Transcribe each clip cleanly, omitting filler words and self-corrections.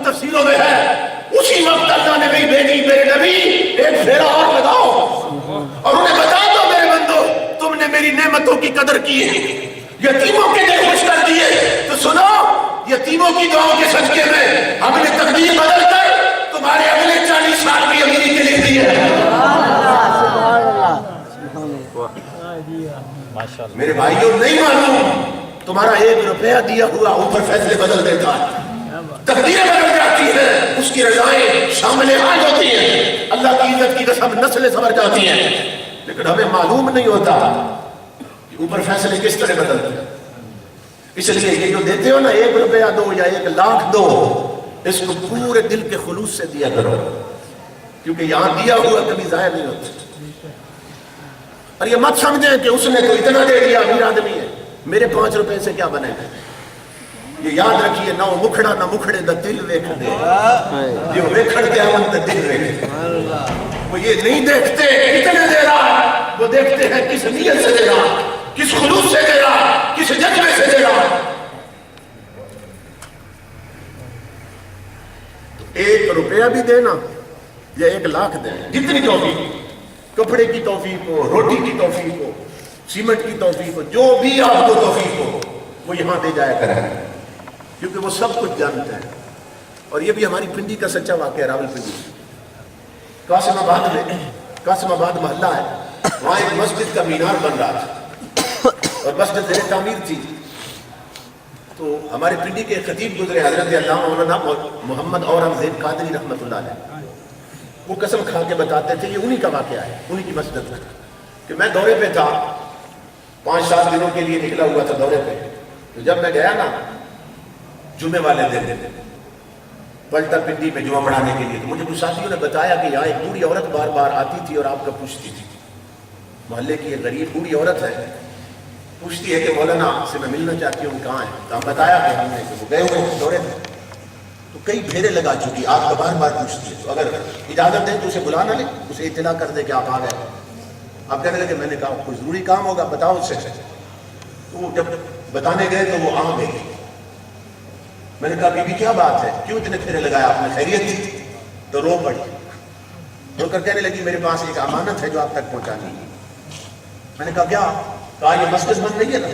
تفسیروں میں ہے اسی وقت اللہ نے بھی بھیجی میرے نبی ایک پھیرا اور لگاؤ اور انہیں بتا دو میرے بندو تم نے میری نعمتوں کی قدر کی ہے یتیموں کے دل خوش کر دیے تو سنو یتیموں کی دعاؤں کے صدقے میں ہم نے تقدیر بدل کر تمہارے اگلے 40 سال کی امید کے لیے دی ہے۔ میرے بھائیوں نہیں معلوم تمہارا 1 روپیہ دیا ہوا اوپر فیصلے بدل دیتا ہے تقدیریں بدل جاتی ہیں اس کی رضائیں شامل حال ہوتی ہیں اللہ کی عزت کی قسم نسلیں سنور جاتی ہیں لیکن ہمیں معلوم نہیں ہوتا کہ اوپر فیصلے کس طرح بدلتے ہیں۔ اس لیے یہ جو دیتے ہو نا 1 روپیہ دو یا 1 لاکھ دو اس کو پورے دل کے خلوص سے دیا کرو کیونکہ یہاں دیا ہوا کبھی ضائع نہیں ہوتا اور یہ مت سمجھیں کہ اس نے تو اتنا دے دیا امیر آدمی ہے میرے 5 روپے سے کیا بنے گا یہ یاد رکھیے نہ وہ مکھڑا نہ مکھڑے دا دل ویکھ دے یہ ویکھڑ کے آمن دا دل ویکھ وہ یہ نہیں دیکھتے کتنے دے رہا وہ دیکھتے ہیں کس نیت سے دے رہا کس خلوص سے دے رہا کس جذبے سے دے رہا۔ تو 1 روپیہ بھی دینا یا 1 لاکھ دینا جتنی توفیق کپڑے کی توفیق ہو روٹی کی توفیق ہو سیمنٹ کی توفیق ہو جو بھی آپ کو توفیق ہو وہ یہاں دے جایا کریں کیونکہ وہ سب کچھ جانتے ہیں اور یہ بھی ہماری پنڈی کا سچا واقعہ ہے راول پنڈی قاسم آباد محلہ ہے وہاں ایک مسجد کا مینار بن رہا تھا اور مسجد زیر تعمیر تھی تو ہمارے پنڈی کے خطیب گزرے حضرت علامہ مولانا محمد اورنگزیب قادری رحمۃ اللہ علیہ وہ قسم کھا کے بتاتے تھے یہ انہی کا واقعہ ہے انہی کی مسجد میں کہ میں دورے پہ تھا 5-7 دنوں کے لیے نکلا ہوا تھا دورے پہ تو جب میں گیا نا جمعے والے دن پلٹا پنڈی میں جمعہ پڑھانے کے لیے تو مجھے کچھ ساتھیوں نے بتایا کہ یہاں ایک بوڑھی عورت بار بار آتی تھی اور آپ کا پوچھتی تھی محلے کی ایک غریب بوڑھی عورت ہے پوچھتی ہے کہ مولانا سے میں ملنا چاہتی ہوں کہاں ہے تو ہم بتایا کہ ہم نے وہ گئے ہوئے دورے میں تو کئی پھیرے لگا چکی آپ کا بار بار پوچھتی ہے تو اگر اجازت دیں تو اسے بلا نہ لیں اسے اطلاع کر دیں کہ آپ آ گئے آپ کہنے لگے میں نے کہا کوئی ضروری کام ہوگا بتاؤ اس سے تو وہ جب بتانے گئے تو وہ آ گئی میں نے کہا بی بی کیا بات ہے کیوں اتنے پھیرے لگایا آپ نے خیریت تھی تو رو پڑی رو کر کہنے لگی میرے پاس ایک امانت ہے جو آپ تک پہنچانی ہے میں نے کہا کیا کہا یہ مسجد بن رہی ہے نا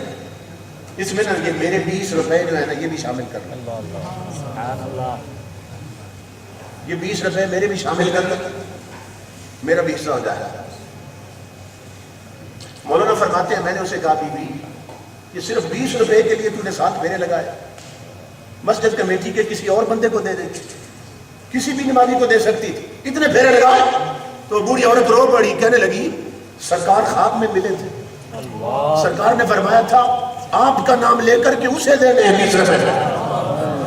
اس میں نا یہ میرے 20 روپے جو ہے نا یہ بھی شامل کر لیں یہ 20 روپے میرے بھی شامل کر لیں میرا بھی حصہ ہو جائے گا مولانا فرماتے ہیں میں نے اسے کہا بی بی یہ صرف 20 روپے کے لیے تو نے 7 پھیرے لگائے مسجد کمیٹی کے کسی اور بندے کو دے دے کسی بھی نمازی کو دے سکتی تھی اتنے پھیرے لگائے تو بوڑھی عورت رو پڑی کہنے لگی سرکار خواب میں ملے تھے سرکار نے فرمایا تھا آپ کا نام لے کر کے اسے دینے ہیں 20 روپے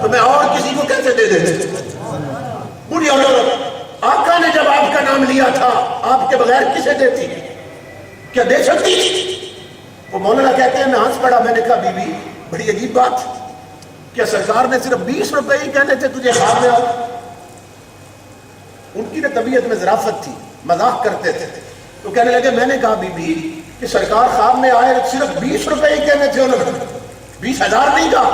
تو میں اور کسی کو کیسے دے دیتے بوڑھی عورت آقا نے جب آپ کا نام لیا تھا آپ کے بغیر کسے دیتی کیا دے سکتی تھی وہ مولانا کہتے ہیں میں ہنس پڑا میں نے کہا بی بی بڑی عجیب بات کیا سرکار نے صرف 20 روپے ہی کہنے تھے تجھے خواب میں آؤ ان کی نہ طبیعت میں ظرافت تھی مذاق کرتے تھے تو کہنے لگے میں نے کہا بی بی کہ سرکار خواب میں آئے صرف 20 روپے ہی کہنے تھے انہوں نے 20,000 نہیں کہا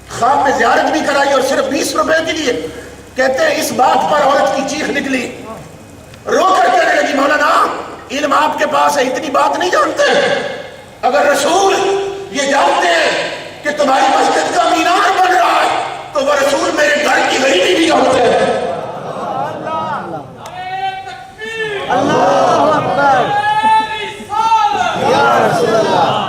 خواب میں زیارت بھی کرائی اور صرف 20 روپے کے لیے کہتے ہیں اس بات پر عورت کی چیخ نکلی رو کر کہنے لگی مولانا علم آپ کے پاس ہے اتنی بات نہیں جانتے اگر رسول یہ جانتے ہیں کہ تمہاری مسجد کا مینار بن رہا ہے تو وہ رسول میرے گھر کی غریبی بھی جانتے ہیں اللہ اکبر یا رسول اللہ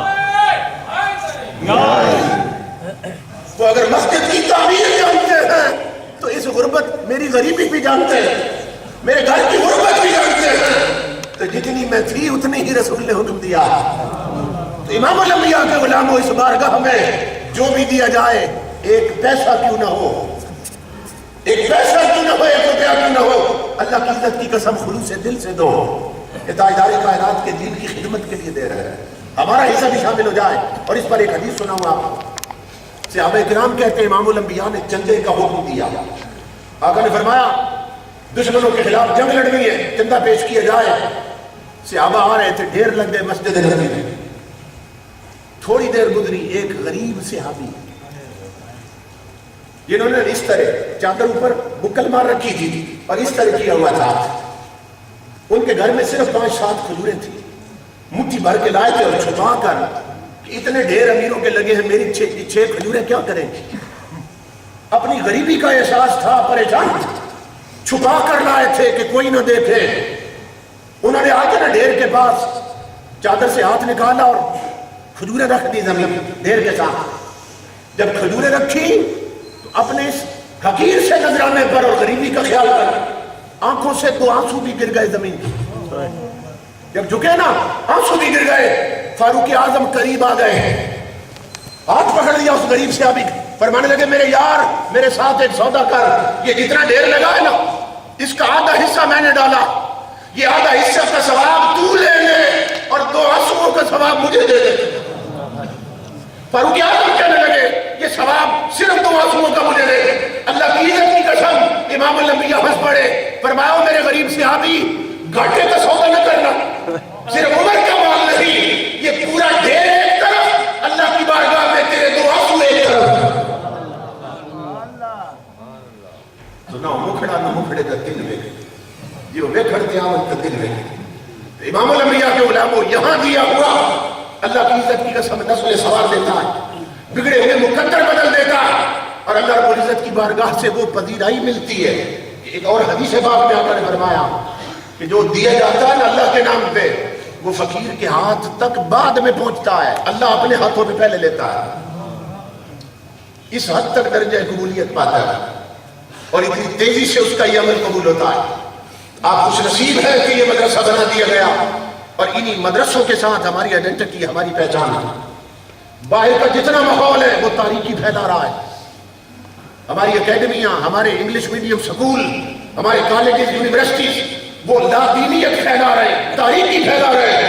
وہ اگر مسجد کی تعمیر جانتے ہیں تو اس غربت میری غریبی بھی جانتے ہیں میرے گھر کی غربت بھی جانتے ہیں تو جتنی میں تھی اتنی ہی رسول نے حکم دیا تو امام الانبیاء کے غلاموں اس بارگاہ میں جو بھی دیا جائے 1 پیسہ کیوں نہ ہو 1 پیسہ کیوں نہ ہو 1 روپیہ کیوں نہ ہو اللہ کی عزت کی قسم خلوص سے دل سے دو کہ تاجدار کائنات کے دین کی خدمت کے لیے دے رہے ہیں ہمارا حصہ بھی شامل ہو جائے اور اس پر ایک حدیث سناؤں آپ صحابہ کرام کہتے ہیں امام الانبیاء نے چندے کا حکم دیا آقا نے فرمایا دشمنوں کے خلاف جنگ لڑنی ہے چندہ پیش کیا جائے صحابہ آ رہے تھے ڈھیر لگ گئے مسجد نبوی میں تھوڑی دیر گزری ایک غریب صحابی جنہوں نے اس طرح چادر اوپر بکل مار رکھی تھی اور اس طرح کیا ہوا تھا. ان کے گھر میں صرف 5-7 کھجوریں تھیں. مٹھی بھر کے لائے تھے اور چھپا کر اتنے ڈھیر امیروں کے لگے ہیں میری 6 کھجوریں کیا کریں. اپنی غریبی کا احساس تھا, پریشان چھپا کر لائے تھے کہ کوئی نہ دیکھے. انہوں نے آ کے نا ڈھیر کے پاس چادر سے ہاتھ نکالا اور کھجوریں رکھ دی زمین ڈھیر کے ساتھ. جب کھجوریں رکھی تو اپنے اس حقیر سے نذرانے پر اور غریبی کا خیال کر آنکھوں سے 2 آنسو بھی گر گئے زمین کی. جب جھکے نا آنسو بھی گر گئے. فاروق اعظم قریب آ گئے, ہاتھ پکڑ لیا اس غریب سے. ابھی فرمانے لگے میرے یار میرے ساتھ ایک سودا کر, یہ جتنا ڈھیر لگا ہے نا اس کا آدھا حصہ میں نے ڈالا, یہ آدھا حصہ کا ثواب تو لے لے اور 2 آنسوؤں کا ثواب مجھے دے دے. فاروق اعظم کہنے لگے یہ ثواب صرف 2 آنسوؤں کا مجھے دے دے. اللہ کی عزت کی قسم امام الانبیاء ہنس پڑے. فرمایا میرے غریب صحابی گھاٹے کا سودا نہ کرنا, صرف عمر کا مال نہیں, یہ پورا ڈھیر ایک طرف, اللہ کی بارگاہ میں تیرے 2 آنسو ایک طرف. تو نہ مکھڑا نہ مکھڑے کا دل ویکھے, یہ ویکھڑتے آمد کا دل ویکھے. امام الانبیاء کے علماء یہاں دیا ہوا اللہ کی عزت کی قسم نسل سوار دیتا ہے, بگڑے ہوئے مقدر بدل دیتا ہے, اور اللہ رب العزت کی بارگاہ سے وہ پذیرائی ملتی ہے. ایک اور حدیث پاک میں آقا نے فرمایا کہ جو دیا جاتا ہے نا اللہ کے نام پہ وہ فقیر کے ہاتھ تک بعد میں پہنچتا ہے, اللہ اپنے ہاتھوں میں پہلے لیتا ہے. اس حد تک درجہ قبولیت پاتا ہے اور اتنی تیزی سے اس کا یہ عمل قبول ہوتا ہے. آپ خوش نصیب ہے کہ یہ مدرسہ بنا دیا گیا, اور انہی مدرسوں کے ساتھ ہماری آئیڈینٹی, ہماری پہچان ہے. باہر کا جتنا ماحول ہے وہ تاریکی پھیلا رہا ہے. ہماری اکیڈمیاں, ہمارے انگلش میڈیم سکول, ہمارے کالجز, یونیورسٹیز وہ لادینیت پھیلا رہے ہیں, تاریکی پھیلا رہے ہیں.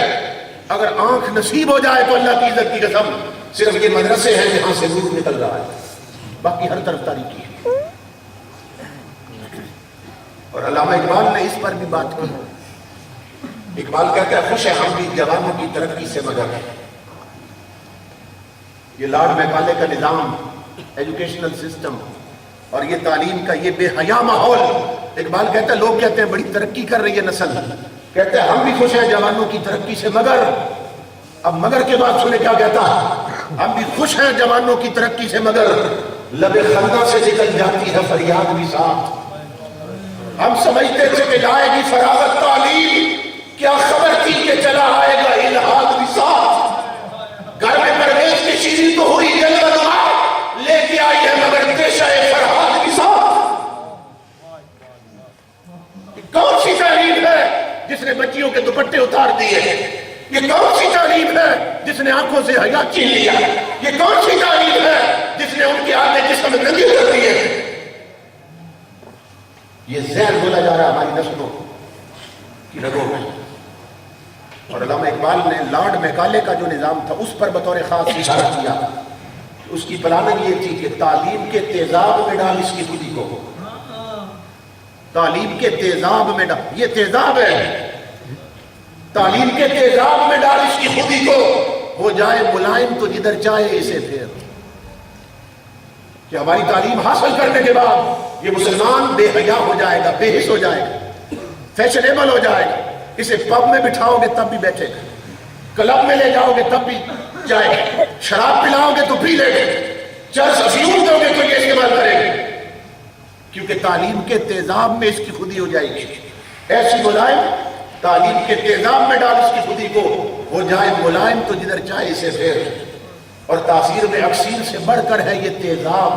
اگر آنکھ نصیب ہو جائے تو اللہ کی عزت کی قسم صرف یہ مدرسے ہیں جہاں سے نور نکل رہا ہے, باقی ہر طرف تاریکی ہے. اور علامہ اقبال نے اس پر بھی بات کی. اقبال کہتا ہے خوش ہے ہم بھی جوانوں کی ترقی سے مگر. یہ لارڈ میکالے کا نظام, ایجوکیشنل سسٹم اور یہ تعلیم کا یہ بے حیا ماحول, اقبال کہتا ہے لوگ کہتے ہیں بڑی ترقی کر رہی ہے نسل, کہتے ہیں ہم بھی خوش ہیں جوانوں کی ترقی سے مگر. اب مگر کے بعد سنے کیا کہتا ہے, ہم بھی خوش ہیں جوانوں کی ترقی سے مگر لب خندہ سے نکل جاتی ہے فریاد بھی ساتھ. ہم سمجھتے تھے کہ جائے گی فراغت تعلیم, کیا خبر تھی کہ چلا آئے گا الہاد بھی ساتھ. گھر میں پرویز کی شیریں تو ہوئی جلوہ نما, لے کے آئی ہے مگر پیشہ فرحاد بھی ساتھ. کون سی تعلیم ہے جس نے بچیوں کے دوپٹے اتار دیے؟ یہ کون سی تعلیم ہے جس نے آنکھوں سے حیا چھین لیا؟ یہ کون سی تعلیم ہے جس نے ان کے آدھے جسم ننگے کر دیے؟ یہ زہر بولا جا رہا ہماری نسلوں کی رگوں میں. اور علامہ اقبال نے لارڈ میکالے کا جو نظام تھا اس پر بطور خاص اشارہ کیا. اس کی پلاننگ یہ تھی کہ تعلیم کے تیزاب میں ڈال اس کی خودی کو, تعلیم کے تیزاب میں ڈال, یہ تیزاب ہے, تعلیم کے تیزاب میں ڈال اس کی خودی کو, ہو جائے ملائم تو جدھر چاہے اسے پھیر. کہ ہماری تعلیم حاصل کرنے کے بعد یہ مسلمان بے حیا ہو جائے گا, بے حس ہو جائے گا, فیشنیبل ہو جائے گا. اسے پب میں بٹھاؤ گے تب بھی بیٹھے گا, کلب میں لے جاؤ گے تب بھی جائے گا, شراب پلاؤ گے تو پی لے گے, چرس افیون دو گے تو یہ استعمال کرے گے, کیونکہ تعلیم کے تیزاب میں اس کی خودی ہو جائے گی. ایسی ملائم تعلیم کے تیزاب میں ڈال اس کی خودی کو, ہو جائے ملائم تو جدھر چاہے اسے پھیر. اور تاثیر میں اکسیر سے بڑھ کر ہے یہ تیزاب,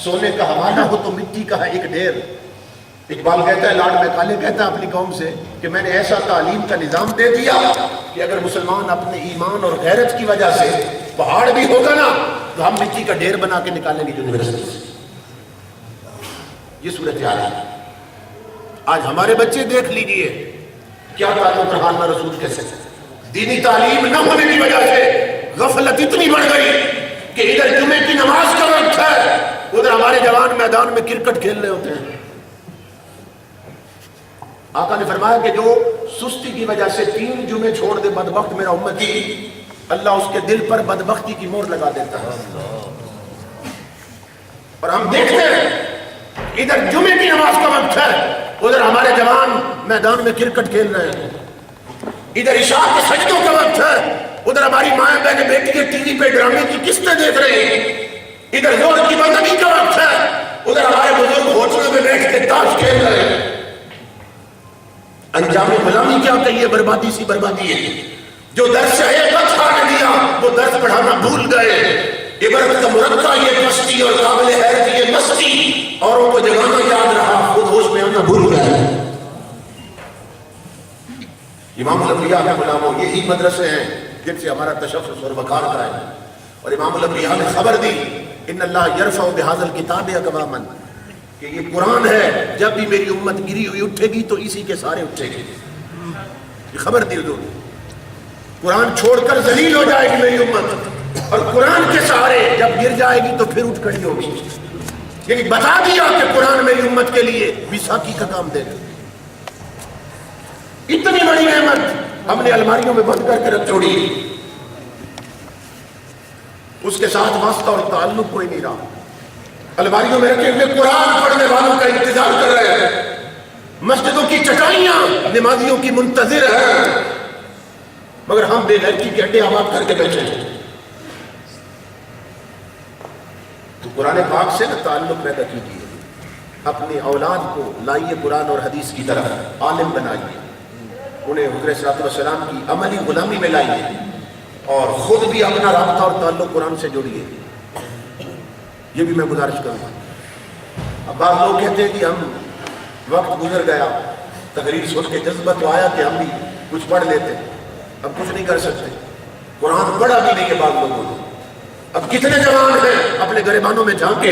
سونے کا حوالہ ہو تو مٹی کا ہے ایک ڈھیر. اقبال کہتا ہے, لارڈ میکالے کہتا ہے اپنی قوم سے کہ میں نے ایسا تعلیم کا نظام دے دیا کہ اگر مسلمان اپنے ایمان اور غیرت کی وجہ سے پہاڑ بھی ہوگا نا تو ہم مٹی کا ڈھیر بنا کے نکالیں گے یونیورسٹی سے. یہ صورتحال ہے. آج ہمارے بچے دیکھ لیجئے کیا تعلق رہا اللہ رسول کے سے. دینی تعلیم نہ ہونے کی وجہ سے غفلت اتنی بڑھ گئی کہ ادھر جمعے کی نماز کا وقت ہے, ادھر ہمارے جوان میدان میں کرکٹ کھیل رہے ہوتے ہیں. آقا نے فرمایا کہ جو سستی کی وجہ سے 3 جمعے چھوڑ دے بدبخت میرا امتی, اللہ اس کے دل پر بدبختی کی مہر لگا دیتا ہے. اور ہم دیکھتے ہیں ادھر جمعے کی نماز کا وقت ہے، ادھر ہمارے جوان میدان میں کرکٹ کھیل رہے ہیں، ادھر عشاء کے سجدوں کا وقت ہے، ادھر ہماری مائیں بہنیں بیٹی ٹی وی پہ ڈرامے کی قسطیں دیکھ رہے ہیں، ادھر زور کی بندگی کا وقت ہے، ادھر ہمارے بزرگ ہوٹلوں میں بیٹھ کے تاش کھیل رہے ہیں۔ انجام غلامی کیا کہیے؟ بربادی سی بربادی ہے۔ جو درس سے ایک وقت آنے دیا وہ درس پڑھانا بھول گئے۔ عبرت کا مرقع یہ پستی اور قابل حیرت یہ مستی، اوروں کو جگانا یاد رہا، خود ہوش میں آنا بھول گئے۔ امام الانبیاء کے غلاموں، یہی مدرسے ہیں جن سے ہمارا تشخص اور وقار کا ہے۔ اور امام الانبیاء نے خبر دی ان اللہ یرفع بہذا الکتاب اقواما، کہ یہ قرآن ہے، جب بھی میری امت گری ہوئی اٹھے گی تو اسی کے سارے اٹھے گی۔ یہ خبر دی حضور، قرآن چھوڑ کر ذلیل ہو جائے گی میری امت، اور قرآن کے سہارے جب گر جائے گی تو پھر اٹھ کھڑی ہوگی۔ یعنی بتا دیا کہ قرآن میری امت کے لیے بیساکھی کا کام دے گا۔ اتنی بڑی نعمت ہم نے الماریوں میں بند کر کے رکھ چھوڑی، اس کے ساتھ واسطہ اور تعلق کوئی نہیں رہا۔ الماریوں میں رکھے ہوئے قرآن پڑھنے والوں کا انتظار کر رہے ہیں، مسجدوں کی چٹائیاں نمازیوں کی منتظر ہیں، مگر ہم بے غیرتی کے اڈے آباد کر کے بیٹھے ہیں۔ تو قرآن پاک سے نا تعلق پیدا کیجیے، اپنی اولاد کو لائیے قرآن اور حدیث کی طرف، عالم بنائیے، انہیں حضور صلی اللہ علیہ وسلم کی عملی غلامی میں لائیے، اور خود بھی اپنا رابطہ اور تعلق قرآن سے جوڑیے۔ یہ بھی میں گزارش کروں گا۔ اب بعض لوگ کہتے ہیں کہ ہم وقت گزر گیا، تقریر سن کے جذبہ تو آیا کہ ہم بھی کچھ پڑھ لیتے، اب کچھ نہیں کر سکتے، قرآن پڑھا بھی نہیں ہے بعض لوگوں نے۔ اب کتنے جوان ہیں اپنے گریبانوں میں جھانکے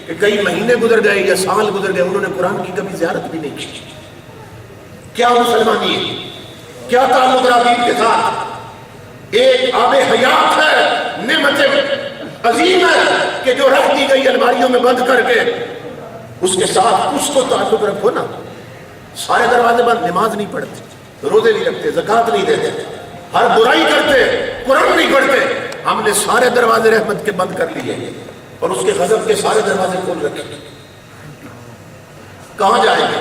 کہ کئی مہینے گزر گئے یا سال گزر گئے، انہوں نے قرآن کی کبھی زیارت بھی نہیں کی۔ کیا مسلمانی ہے؟ کیا تعلق دین کے ساتھ؟ ایک آب حیات ہے، نعمت عظیم ہے کہ جو رکھ دی گئی الماریوں میں بند کر کے، اس کے ساتھ اس کو تعلق رکھو نا۔ سارے دروازے بند، نماز نہیں پڑھتے، روزے نہیں رکھتے، زکوٰۃ نہیں دیتے، ہر برائی کرتے، قرآن نہیں پڑھتے، ہم نے سارے دروازے رحمت کے بند کر لیے اور اس کے غضب کے سارے دروازے کھول رکھے۔ کہاں جائیں گے؟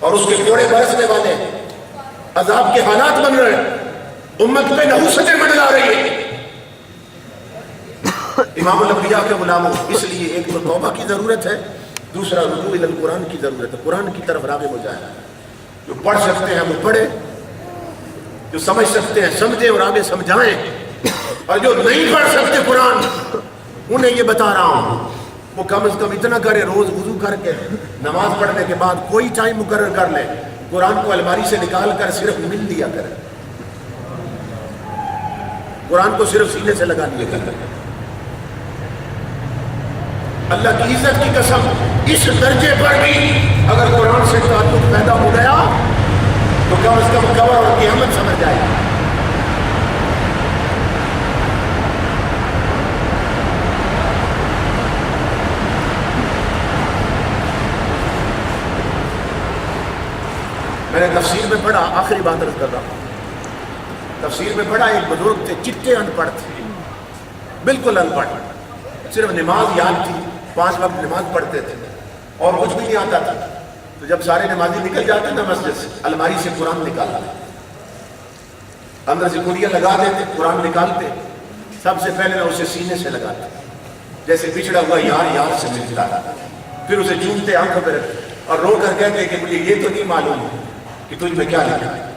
اور اس کے کوڑے برسنے والے عذاب کے حالات بن رہے ہیں، امت پہ نحوستیں منڈلا رہی ہے۔ امام الانبیاء کے غلاموں، اس لیے ایک تو توبہ کی ضرورت ہے، دوسرا رجوع الی القرآن کی ضرورت ہے۔ قرآن کی طرف راغب ہو جائے، جو پڑھ سکتے ہیں وہ پڑھے، جو سمجھ سکتے ہیں سمجھیں اور آگے سمجھائیں، اور جو نہیں پڑھ سکتے قرآن انہیں یہ بتا رہا ہوں وہ کم از کم اتنا کرے، روز وضو کر کے نماز پڑھنے کے بعد کوئی ٹائم مقرر کر لے، قرآن کو الماری سے نکال کر صرف مل دیا کرے، قرآن کو صرف سینے سے لگا دیا کرے۔ اللہ کی عزت کی قسم، اس درجے پر بھی اگر قرآن سے تعلق پیدا ہو گیا تو کم از کم قبر اور قیامت سمجھ جائے گا۔ میں نے تفسیر میں پڑھا، آخری بات عرض کر رہا ہوں، تفسیر میں پڑھا ایک بزرگ تھے، چٹے ان پڑھ تھے، بالکل ان پڑھ، صرف نماز یاد تھی، 5 وقت نماز پڑھتے تھے اور کچھ بھی نہیں آتا تھا۔ تو جب سارے نمازی نکل جاتے نا مسجد سے، الماری سے قرآن نکالتے، اندر سے کلیاں لگا دیتے، قرآن نکالتے، سب سے پہلے اسے سینے سے لگاتے، جیسے بچھڑا ہوا یار یار سے ملتا، پھر اسے چومتے، آنکھوں پہ رکھتے اور رو کر کہتے کہ مجھے یہ تو نہیں معلوم کہ تجھ میں کیا لکھا ہے،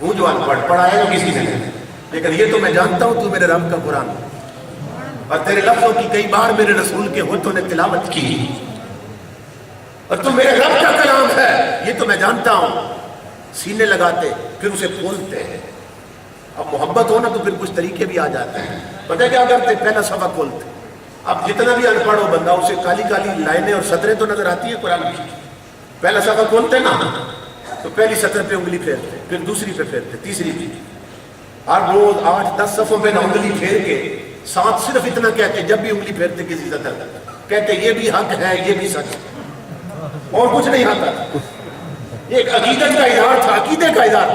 ہوں جو ان پڑھ، پڑھایا تو کسی نے نہیں، لیکن یہ تو میں جانتا ہوں تو میرے رب کا قرآن، اور تیرے لفظوں کی کئی بار میرے رسول کے ہونٹوں نے تلاوت کی، اور تو میرے رب کا کلام ہے، یہ تو میں جانتا ہوں۔ سینے لگاتے، پھر اسے کھولتے ہیں۔ اب محبت ہونا تو پھر کچھ طریقے بھی آ جاتے ہیں۔ پتہ کیا کرتے؟ پہلا صفحہ کھولتے، اب جتنا بھی ان پڑھ ہو بندہ، اسے کالی کالی لائنیں اور سطریں تو نظر آتی ہیں قرآن کی، پہلا صفحہ کھولتے نا تو پہلی سطر پہ انگلی پھیرتے، پھر دوسری پہ پھیرتے، تیسری پہ، ہر روز 8-10 صفحوں پہ انگلی پھیر کے ساتھ صرف اتنا کہتے، جب بھی انگلی پھیرتے کسی سطر کہتے یہ بھی حق ہے، یہ بھی سچ ہے، اور کچھ نہیں آتا تھا۔ ایک عقیدت کا اظہار تھا، عقیدے کا اظہار،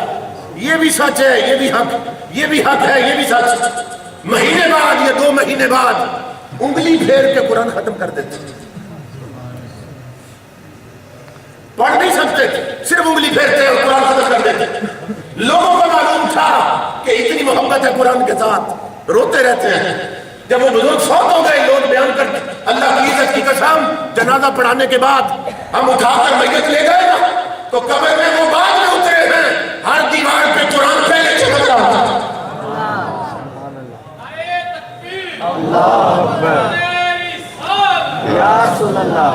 یہ بھی سچ ہے، یہ بھی حق، یہ بھی حق ہے، یہ بھی سچ۔ مہینے بعد یا 2 مہینے بعد انگلی پھیر کے قرآن ختم کر دیتے تھے، پڑھ نہیں سکتے تھے، صرف انگلی پھیرتے اور قرآن ختم کر دیتے تھے۔ لوگوں کو معلوم تھا کہ اتنی محبت ہے قرآن کے ساتھ، روتے رہتے ہیں۔ جب وہ بزرگ فوت ہو گئے، لوگ بیان کرتے اللہ کی عزت کی قسم، جنازہ پڑھانے کے بعد ہم اٹھا کر میت لے گئے نا تو قبر میں وہ بعد میں اترے ہیں، ہر دیوار پہ قرآن پہلے چمک رہا تھا۔ اللہ اکبر، یا رسول اللہ،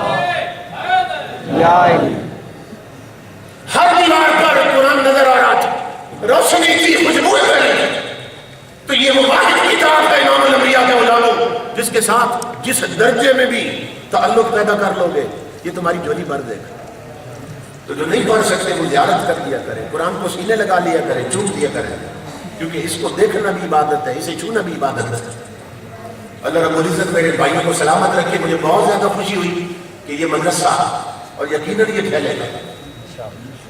یا علی۔ ہر دیوار پر قرآن نظر آ رہا تھا، روشنی تھی، خوشبو پھیلی۔ تو یہ وہ واحد کتاب ہے امام الانبیاء کے علماء، جس کے ساتھ جس درجے میں بھی تعلق پیدا کر لو گے یہ تمہاری جھولی بھر دے گا۔ تو جو نہیں پڑھ سکتے وہ زیارت کر لیا کریں، قرآن کو سینے لگا لیا کریں، چوم دیا کریں، کیونکہ اس کو دیکھنا بھی عبادت ہے، اسے چھونا بھی عبادت ہے۔ اللہ رب العزت میرے بھائیوں کو سلامت رکھے۔ مجھے بہت زیادہ خوشی ہوئی کہ یہ مدرسہ اور یقیناً یہ پھیلے گا،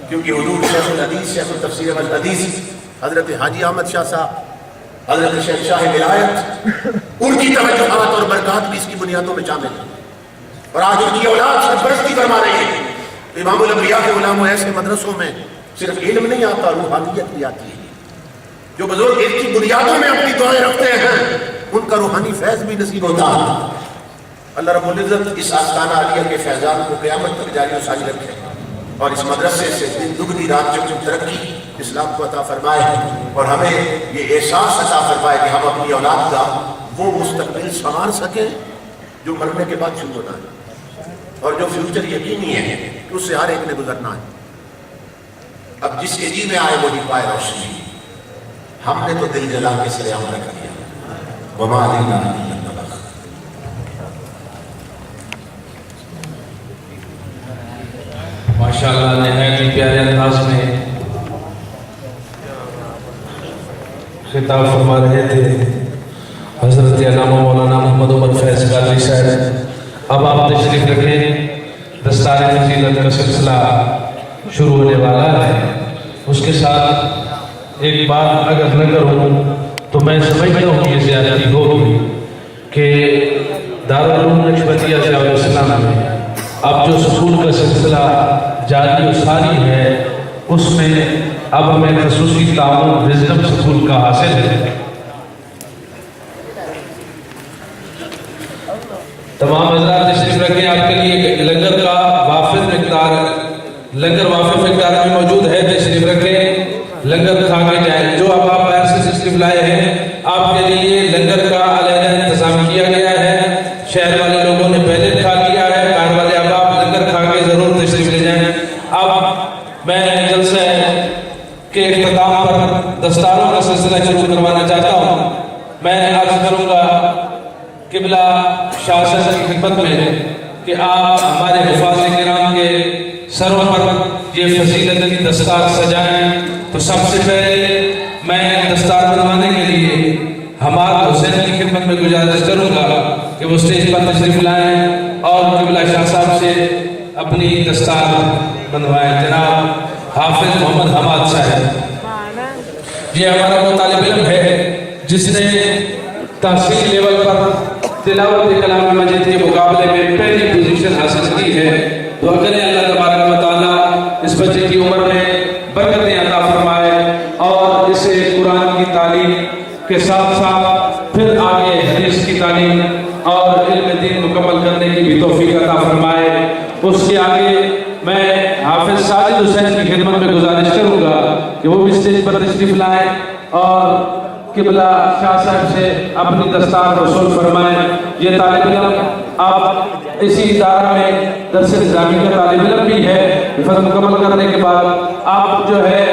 کیونکہ حضور شیخ الحدیث، شیخ التفسیر والحدیث حضرت حاجی احمد شاہ صاحب، حضرت شیخ شاہ ولایت، ان کی توجہات اور برکات بھی اس کی بنیادوں میں شامل ہیں، اور آج ان کی اولاد سرپرستی فرما رہی ہے۔ امام الانبیاء کے علماء ایسے مدرسوں میں صرف علم نہیں آتا، روحانیت بھی آتی ہے۔ جو بزرگ اس کی بنیادوں میں اپنی دعائیں رکھتے ہیں ان کا روحانی فیض بھی نصیب ہوتا ہے۔ اللہ رب العزت اس آستانہ عالیہ کے فیضان کو قیامت تک جاری و ساری رکھے، اور اس مدرسے سے دن دگنی رات چگنی ترقی اسلام کو عطا فرمائے، اور ہمیں یہ احساس عطا فرمائے کہ ہم اپنی اولاد کا وہ مستقبل سنوار سکیں جو مرنے کے بعد شروع ہونا ہے، اور جو فیوچر یقینی ہے کہ اس سے ہر ایک نے گزرنا ہے۔ اب جس کے جی میں آئے وہی پائے روشنی، ہم نے تو دل جلا کے سر عام رکھ دیا۔ وما علینا الا البلاغ۔ ماشاءاللہ نہایت ہی پیارے انداز میں خطاب فرما رہے تھے حضرت علامہ مولانا محمد عمر فیض قادری صاحب۔ اب آپ تشریف رکھیں، دستار فضیلت کا سلسلہ شروع ہونے والا ہے۔ اس کے ساتھ ایک بات اگر نہ کروں تو میں سمجھتا ہوں کہ یہ زیادتی ہوگی کہ دارالعلوم نقشبندیہ ضیاء الاسلام میں اب جو سکول کا سلسلہ جاری و ساری ہے اس میں اب ہمیں خصوصی تعاون وزڈم سکول کا حاصل ہے۔ تمام حضرات تشریف رکھیں، آپ کے لیے لنگر کا وافر مقدار میں موجود ہے، تشریف رکھیں، لنگر کھا کے جائیں۔ جو اب آپ باہر سے تشریف لائے ہیں آپ کے لیے لنگر کا علیحدہ انتظام کیا گیا ہے، شہر والے لوگوں نے پہلے کھا لیا ہے، باہر والے اب آپ لنگر کھا کے ضرور تشریف لے جائیں۔ اب میں جلسے کے اختتام پر دستاروں کا سلسلہ شروع کروانا چاہتا ہوں۔ میں عرض کروں گا قبلہ شاہ صاحب کی خدمت میں کہ آپ ہمارے حفاظ کرام کے سروں پر یہ فضیلت کی دستار سجائیں۔ تو سب سے پہلے میں دستار بنوانے کے لیے ہمارا حسین کی خدمت میں گزارش کروں گا کہ وہ اسٹیج پر تشریف لائیں اور قبلہ شاہ صاحب سے اپنی دستار بنوائیں۔ جناب حافظ محمد حماد صاحب، یہ ہمارا وہ طالب علم ہے جس نے تحصیل لیول پر تلاوت کلام مجید کے مقابلے میں پہلی پوزیشن حاصل کی ہے۔ دعا کریں اللہ تبارک و تعالیٰ اس بچے کی عمر میں برکتیں عطا فرمائے اور اسے قرآن کی تعلیم کے ساتھ ساتھ پھر آگے حدیث کی تعلیم اور علم دین مکمل کرنے کی بھی توفیق عطا فرمائے۔ اس کے آگے میں حافظ ساجد حسین کی خدمت میں گزارش کروں گا کہ وہ بھی اسٹیج پر تشریف لائیں اور قبلہ شاہ صاحب سے اپنی دستار وصول فرمائیں۔ یہ طالب علم آپ اسی ادارہ میں درس نظامی کا طالب علم بھی ہے، حفظ مکمل کرنے کے بعد آپ جو ہے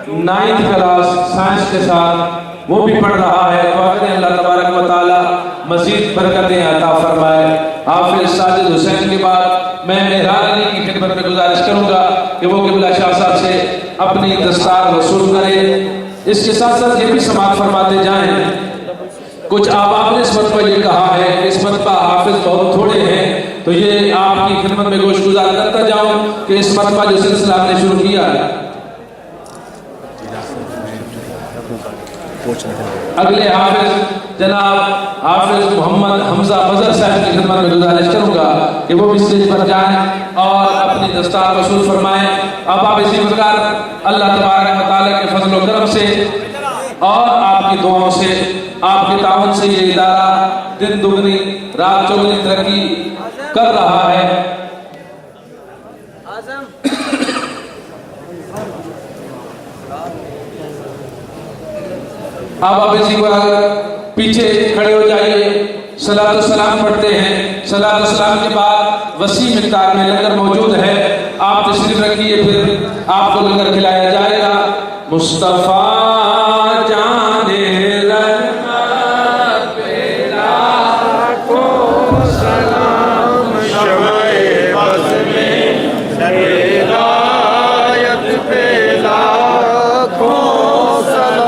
9th کلاس سائنس کے ساتھ وہ بھی پڑھ رہا ہے۔ تو اگر اللہ تبارک و تعالی مزید برکتیں عطا فرمائے۔ حافظ ساجد حسین کے بعد میں مہران علی کی خدمت میں گزارش کروں گا کہ وہ قبلہ شاہ صاحب سے اپنی دستار وصول کرے۔ اس کے ساتھ ساتھ یہ بھی سماعت فرماتے جائیں، کچھ آپ نے اس مرتبہ یہ کہا ہے کہ اس مرتبہ حافظ بہت تھوڑے ہیں، تو یہ آپ کی خدمت میں گوش گزار کرتا جاؤں کہ اس مرتبہ جو سلسلہ آپ نے شروع کیا ہے اگلے حافظ جناب حافظ محمد حمزہ مظہر صاحب کی خدمت میں گزارش کروں گا کہ وہ بھی اسٹیج پر جائیں اور اپنی دستار وصول فرمائیں. اب آپ اسی پرکار اللہ تبارک و تعالیٰ کے فضل و کرم سے اور آپ کی دعاؤں سے، آپ کے تعاون سے یہ ادارہ دن دگنی رات چوگنی ترقی کر رہا ہے. آپ اسی پر پیچھے کھڑے ہو جائیے، صلاۃ و سلام پڑھتے ہیں. صلاۃ و سلام کے بعد وسیع مقدار میں لنگر موجود ہے، آپ تشریف رکھیے، پھر آپ کو لنگر کھلایا جائے گا. مصطفیٰ جان رحمت پہ لاکھوں سلام، شمع بز میں ہدایت پہ لاکھوں سلام.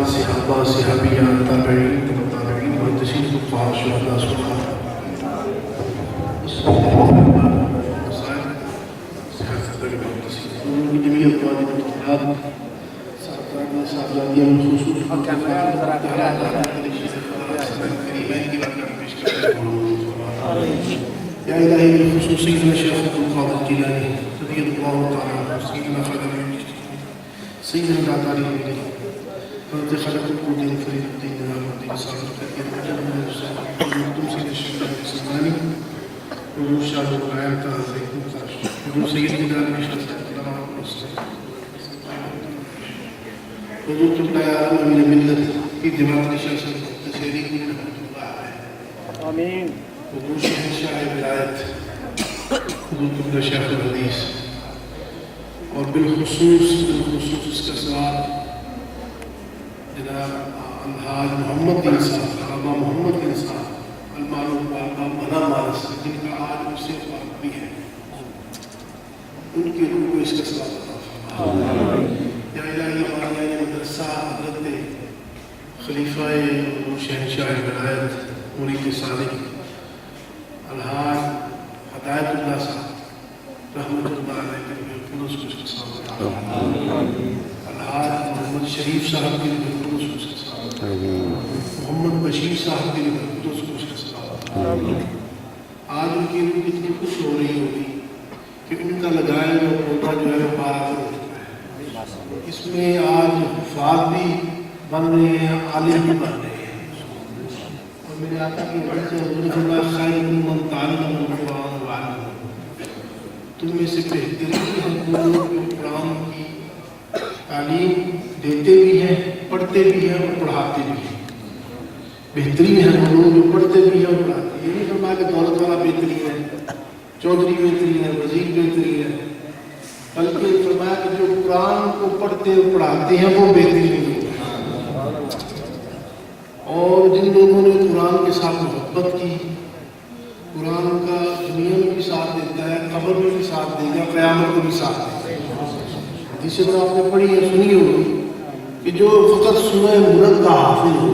صحابہ يا إلهي بالخصوص سيدنا الشيخ عبد القادر الجيلاني رضي الله تعالى عنه، سيدنا خادم سيدنا العطاري الدين رضي خلق الدين فريد الدين الدين صاحب الدين مقدم سيدنا الشيخ السلماني وشاهد العام تعالى مقدم سيدنا الشيخ وجود البيان من الملة في دماغ الشيخ التسيري من رحمة الله عليه. آمين. وجود شاعر الولايات وجود شيخ الحديث اور بالخصوص اس کا سوال جناب الحاج محمد بن صاحب علامہ محمد بن صاحب المعروف بابا بنا مارس جن کا آج اس سے وقت بھی ہے، ان کی روح کو اس کا سوال عطا فرما۔ یا الہی ہمارے یہ مدرسہ حضرت خلیفہ شہنشاہ ولایت مرید صالح الحاج ہدایت اللہ صاحب رحمۃ اللہ علیہ کے خلوص کو اس کا سوال عطا فرما۔ الحاج محمد شریف صاحب کے خلوص کو اس کا سوال عطا فرما۔ محمد بشیر صاحب کے خلوص کو اس کا سوال عطا فرما۔ آج ان کی روح اتنی خوش ہو رہی ہوگی کہ ان کا لگایا ہوا پودا جو ہے وہ بارہ ہو چکا ہے۔ اس میں آج حفاظ بھی بن رہے ہیں، عالم بھی بن رہے ہیں، اور میرے آقا کی وجہ سے حضور فرمایا خیر من تعلم القرآن وعلمہ، تم میں سے بہترین ہے وہ جو قرآن کی تعلیم دیتے بھی ہیں، پڑھتے بھی ہیں اور پڑھاتے بھی ہیں۔ بہترین ہے وہ لوگ جو پڑھتے بھی ہیں اور پڑھاتے ہیں۔ یہ نہیں فرمایا کہ دولت والا بہترین ہے، چودھری بہترین ہے، وزیر بہترین ہے، بلکہ فرمایا کہ جو قرآن کو پڑھتے اور پڑھاتے ہیں وہ بہترین لوگ ہیں۔ اور جن لوگوں نے قرآن کے ساتھ محبت کی، قرآن کا دنیا میں بھی ساتھ دیتا ہے، قبر میں بھی ساتھ دے گا، قیامت کو بھی ساتھ دے گا۔ جسے میں آپ نے پڑھی ہے سنی ہوگی کہ جو فقط سورہ ملک کا حافظ ہو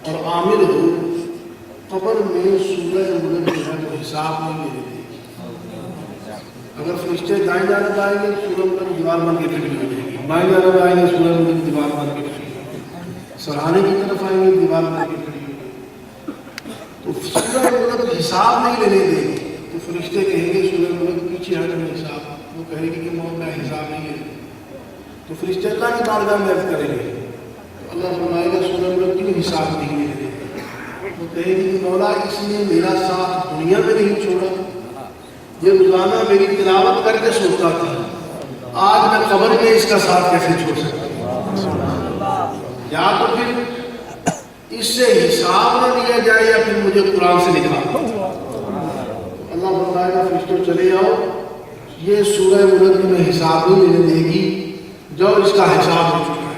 اور عامل ہو، قبر میں سورہ ملک جو ہے وہ حساب نہیں لے لیتے۔ اگر فرشتے دائیں جانب آئیں گے سورہ ملک دیوار بن کے کھڑی ہو جائے گی، بائیں جانب آئیں گے سورہ ملک دیوار بن کے کھڑی ہو جائے گی، سرحانے کی طرف آئیں گے دیوار بن کے کھڑی ہو جائے گی۔ تو سورہ ملک حساب نہیں لینے دے گی، تو فرشتے کہیں گے سورہ ملک پیچھے ہٹ میں حساب، وہ کہے گی کہ موت میں حساب نہیں لے، تو فرشتے اللہ کی بارگاہ میں عرض کریں گے، تو اللہ فرمائے گا سورہ ملک کیوں حساب نہیں لے دے؟ وہ کہے گی کہ مولا اس نے میرا ساتھ دنیا میں نہیں چھوڑا، یہ روزانہ میری تلاوت کر کے سوچتا تھا، آج میں قبر میں اس کا ساتھ کیسے چھوڑ سکتا ہوں؟ یا تو پھر اس سے حساب نہ لیا جائے یا پھر مجھے قرآن سے نکالا۔ اللہ فرمائے گا فرشتوں چلے جاؤ، یہ سورہ ملک میں حساب نہیں لینے دے گی، جو اس کا حساب ہو چکا ہے۔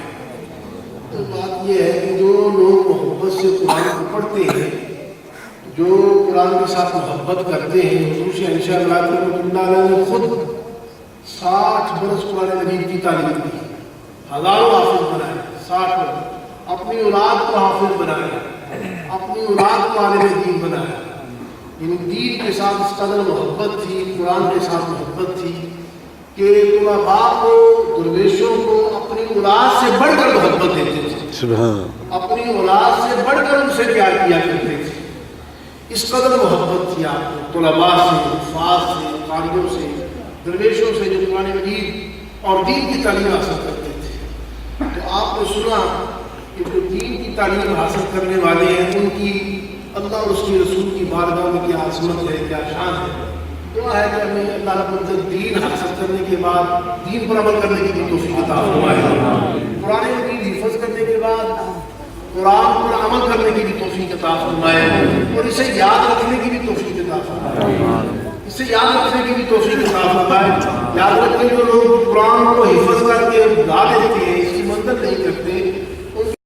تو بات یہ ہے کہ جو لوگ محبت سے قرآن کو پڑھتے ہیں، جو قرآن کے ساتھ محبت کرتے ہیں، حضور شہنشاہ ولایت رحمۃ اللہ علیہ نے خود 60 برس قرآن مجید کی تعلیم دی، ہزاروں حافظ بنائے، 60 برس اپنی اولاد کو حافظ بنایا، اپنی اولاد کو عالم دین بنایا۔ یعنی دین کے ساتھ اس قدر محبت تھی، قرآن کے ساتھ محبت تھی کہ طلباء کو، درویشوں کو اپنی اولاد سے بڑھ کر محبت دیتے تھے، اپنی اولاد سے بڑھ کر ان سے پیار کیا کرتے تھے۔ اس قدر محبت تھی آپ کو طلباء سے، حفاظ سے، قاریوں سے، درویشوں سے جو قرآن مجید اور دین کی تعلیم حاصل کرتے تھے۔ تو آپ نے سنا کہ جو دین کی تعلیم حاصل کرنے والے ہیں ان کی اللہ اور اس کے رسول کی بارگاہ میں کیا عظمت ہے، کیا شان ہے۔ دعا ہے کہ ہمیں اللہ رب العزت دین حاصل کرنے کے بعد دین پر عمل کرنے کی بھی توفیق عطا فرمائے، قرآن مجید حفظ کرنے کے بعد قرآن پر عمل کرنے کی بھی توفیق عطا فرمائے، اور اسے یاد رکھنے کی بھی توفیق عطا فرمائے، اسے یاد رکھنے کی بھی توفیق عطا فرمائے۔ یاد رکھیں جو لوگ قرآن کو حفظ کر کے بھلا دیتے ہیں، اس کی مدد نہیں کرتے،